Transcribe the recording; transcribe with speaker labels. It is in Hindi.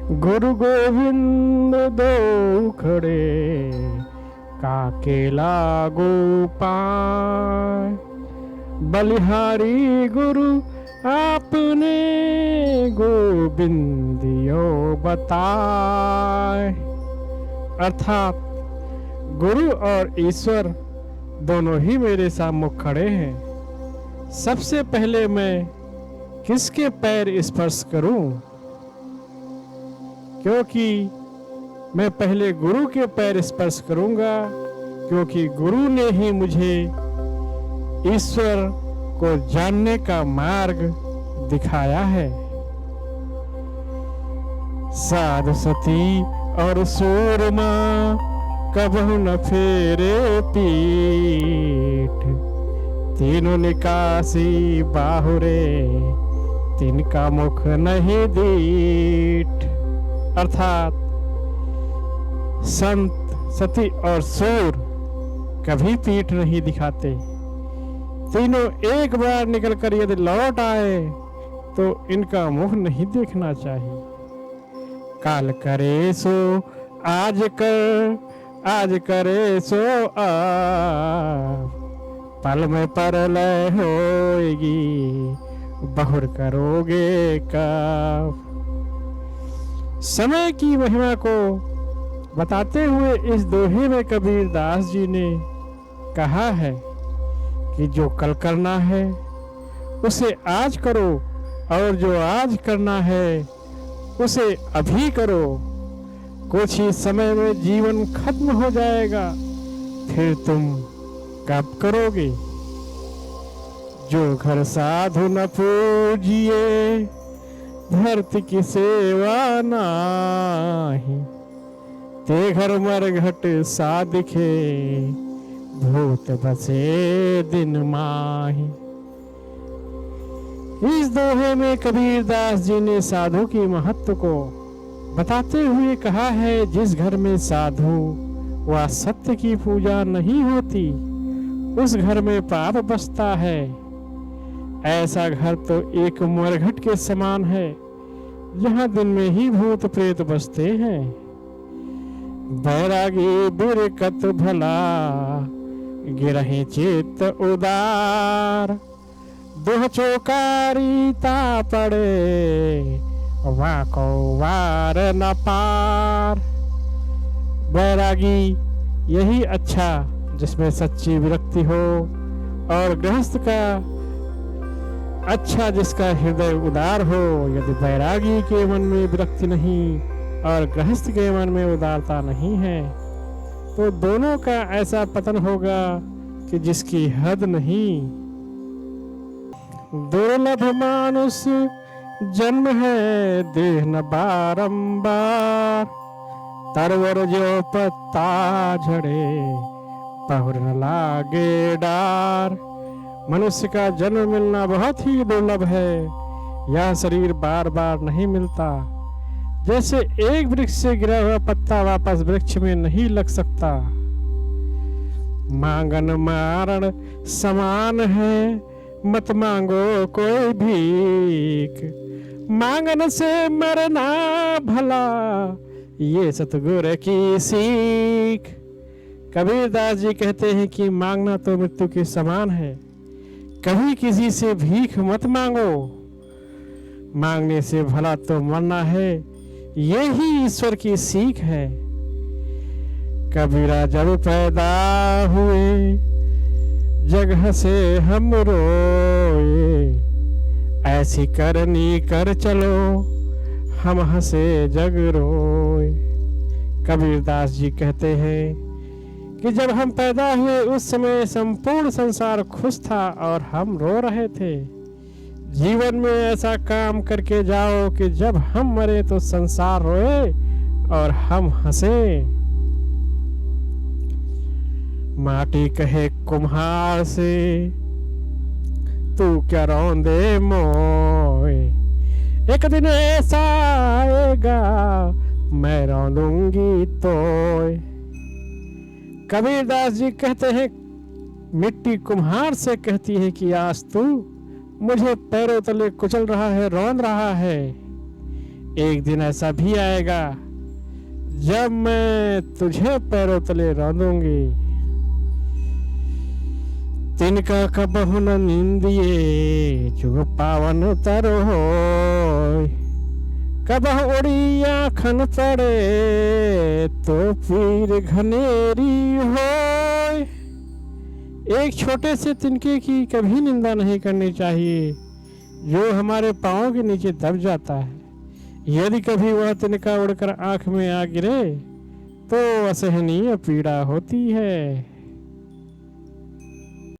Speaker 1: गुरु गोविंद दो खड़े, काके लागू पाए। बलिहारी गुरु आपने गोविंदियो बताए। अर्थात गुरु और ईश्वर दोनों ही मेरे सामने खड़े हैं। सबसे पहले मैं किसके पैर स्पर्श करूं? क्योंकि मैं पहले गुरु के पैर स्पर्श करूंगा, क्योंकि गुरु ने ही मुझे ईश्वर को जानने का मार्ग दिखाया है। साधु सती और सूरमा कबहु न फेरे पीठ, तीनों निकासी बाहुरे तिनका मुख नहीं दीठ। अर्थात संत सती और सूर कभी पीठ नहीं दिखाते। तीनों एक बार निकलकर यदि लौट आए तो इनका मुख नहीं देखना चाहिए। काल करे सो आज कर, आज करे सो आप, पल में परलय होएगी बहुर करोगे कब। समय की महिमा को बताते हुए इस दोहे में कबीर दास जी ने कहा है कि जो कल करना है उसे आज करो, और जो आज करना है उसे अभी करो। कुछ ही समय में जीवन खत्म हो जाएगा, फिर तुम कब करोगे? जो घर साधु न पूजिए, धरती की सेवा नाही, ते घर मरघट सा दिखे, भूत बसे दिन माही। इस दोहे में कबीर दास जी ने साधु की महत्व को बताते हुए कहा है, जिस घर में साधु व सत्य की पूजा नहीं होती उस घर में पाप बसता है। ऐसा घर तो एक मरघट के समान है, जहाँ दिन में ही भूत प्रेत बसते हैं। बैरागी बिरकत भला, गिरहि चित्त उदार, दोह चौकारी ता पड़े, वाको वार न पार। बैरागी यही अच्छा जिसमें सच्ची विरक्ति हो, और गृहस्थ का अच्छा जिसका हृदय उदार हो। यदि बैरागी के मन में विरक्ति नहीं और गृहस्थ के मन में उदारता नहीं है, तो दोनों का ऐसा पतन होगा कि जिसकी हद नहीं। दुर्लभ मानुष जन्म है देह न बारंबार, तरवर जो पत्ता झड़े पहुर न लागे डार। मनुष्य का जन्म मिलना बहुत ही दुर्लभ है, यह शरीर बार बार नहीं मिलता। जैसे एक वृक्ष से गिरा हुआ पत्ता वापस वृक्ष में नहीं लग सकता। मांगन मारण समान है, मत मांगो कोई भीख, मांगन से मरना भला, ये सतगुरु की सीख। कबीर दास जी कहते हैं कि मांगना तो मृत्यु के समान है, कभी किसी से भीख मत मांगो, मांगने से भला तो मरना है, ये ही ईश्वर की सीख है। कबीरा जब पैदा हुए जगह से हम रोए, ऐसी करनी कर चलो हम हंसे जग रोए। कबीर दास जी कहते हैं कि जब हम पैदा हुए उस समय संपूर्ण संसार खुश था और हम रो रहे थे। जीवन में ऐसा काम करके जाओ कि जब हम मरे तो संसार रोए और हम हंसे। माटी कहे कुम्हार से, तू क्या रौंदे मोए, एक दिन ऐसा आएगा मैं रौंदूंगी तोय। कबीर दास जी कहते हैं, मिट्टी कुम्हार से कहती है कि आज तू मुझे पैरों तले कुचल रहा है, रौंद रहा है, एक दिन ऐसा भी आएगा जब मैं तुझे पैरों तले रौंदूंगी। तिनका कबहु न नींदिए जो पावन तरो होय, कबह उड़ी आँखन पड़े तो पीर घनेरी होय। एक छोटे से तिनके की कभी निंदा नहीं करनी चाहिए जो हमारे पाँव के नीचे दब जाता है। यदि कभी वह तिनका उड़कर आँख में आ गिरे तो असहनीय पीड़ा होती है।